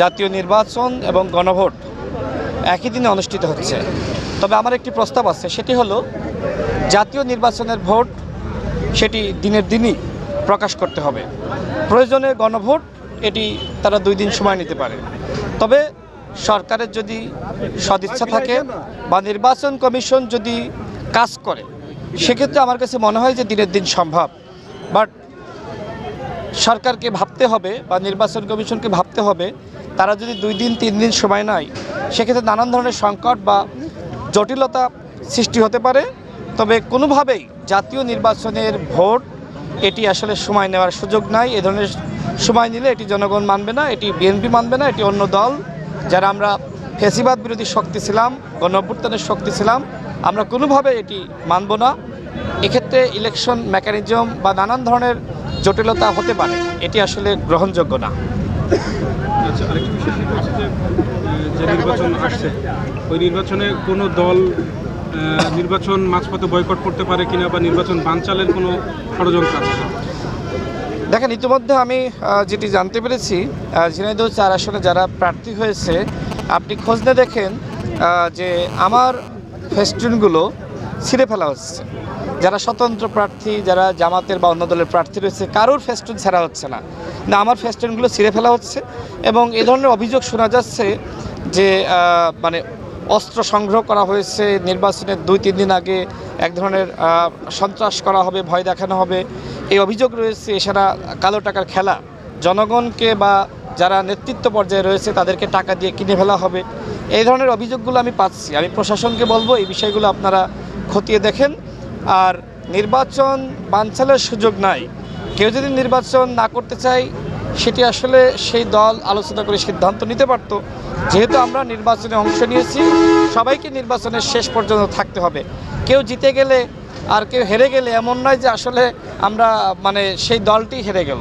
জাতীয় নির্বাচন এবং গণভোট একই দিনে অনুষ্ঠিত হচ্ছে। তবে আমার একটি প্রস্তাব আছে, সেটি হলো জাতীয় নির্বাচনের ভোট সেটি দিনের দিনই প্রকাশ করতে হবে। প্রয়োজনে গণভোট এটি তারা 2 দিন সময় নিতে পারে। তবে সরকারের যদি সদিচ্ছা থাকে বা নির্বাচন কমিশন যদি কাজ করে, সেক্ষেত্রে আমার কাছে মনে হয় যে দিনের দিন সম্ভব। বাট সরকারকে ভাবতে হবে বা নির্বাচন কমিশনকে ভাবতে হবে, তারা যদি 2 দিন 3 দিন সময় নেয়, সেক্ষেত্রে নানান ধরনের সংকট বা জটিলতা সৃষ্টি হতে পারে। তবে কোনোভাবেই জাতীয় নির্বাচনের ভোট এটি আসলে সময় নেওয়ার সুযোগ নাই। এ ধরনের সময় নিলে এটি জনগণ মানবে না, এটি বিএনপি মানবে না, এটি অন্য দল যারা আমরা ফ্যাসিবাদ বিরোধী শক্তি ছিলাম, গণঅভ্যুত্থানের শক্তি ছিলাম, আমরা কোনোভাবে এটি মানব না। এক্ষেত্রে ইলেকশন মেকানিজম বা নানান ধরনের জটিলতা হতে পারে, এটি আসলে গ্রহণযোগ্য না। আচ্ছা, আরেকটি বিষয় সেটা হচ্ছে যে নির্বাচন আসছে, ওই নির্বাচনে কোনো দল নির্বাচন মাঝপথে বয়কট করতে পারে কিনা বা নির্বাচন বানচালের কোনো ষড়যন্ত্র আছে? দেখেন, ইতিমধ্যে আমি যেটি জানতে পেরেছি, ঝিনাইদহ 4 আসনে যারা প্রার্থী হয়েছে, আপনি খোঁজ নিয়ে দেখেন যে আমার ফেস্টুনগুলো ছিঁড়ে ফেলা হচ্ছে। যারা স্বতন্ত্র প্রার্থী, যারা জামাতের বা অন্য দলের প্রার্থী রয়েছে, কারোর ফেস্টুন ছাড়া হচ্ছে না, না আমার ফেস্টুনগুলো ছিঁড়ে ফেলা হচ্ছে। এবং এ ধরনের অভিযোগ শোনা যাচ্ছে যে মানে অস্ত্র সংগ্রহ করা হয়েছে, নির্বাচনের 2-3 দিন আগে এক ধরনের সন্ত্রাস করা হবে, ভয় দেখানো হবে, এই অভিযোগ রয়েছে। এছাড়া কালো টাকার খেলা, জনগণকে বা যারা নেতৃত্ব পর্যায়ে রয়েছে তাদেরকে টাকা দিয়ে কিনে ফেলা হবে, এই ধরনের অভিযোগগুলো আমি পাচ্ছি। আমি প্রশাসনকে বলবো এই বিষয়গুলো আপনারা খতিয়ে দেখেন। আর নির্বাচন বানচালের সুযোগ নাই। কেউ যদি নির্বাচন না করতে চায়, সেটি আসলে সেই দল আলোচনা করে সিদ্ধান্ত নিতে পারত। যেহেতু আমরা নির্বাচনে অংশ নিয়েছি, সবাইকে নির্বাচনের শেষ পর্যন্ত থাকতে হবে। কেউ জিতে গেলে আর কেউ হেরে গেলে এমন নয় যে আসলে আমরা মানে সেই দলটি হেরে গেল।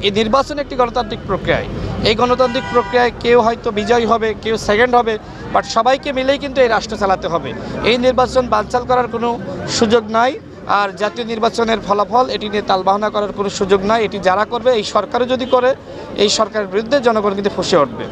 এই নির্বাচন একটি গণতান্ত্রিক প্রক্রিয়ায়, এই গণতান্ত্রিক প্রক্রিয়ায় কেউ হয়তো বিজয়ী হবে, কেউ সেকেন্ড হবে, বাট সবাইকে মিলেই কিন্তু এই রাষ্ট্র চালাতে হবে। এই নির্বাচন বানচাল করার কোনো সুযোগ নাই। আর জাতীয় নির্বাচনের ফলাফল এটি নিয়ে তালবাহানা করার কোনো সুযোগ নাই। এটি যারা করবে, এই সরকারও যদি করে, এই সরকারের বিরুদ্ধে জনগণ কিন্তু ফুঁসে উঠবে।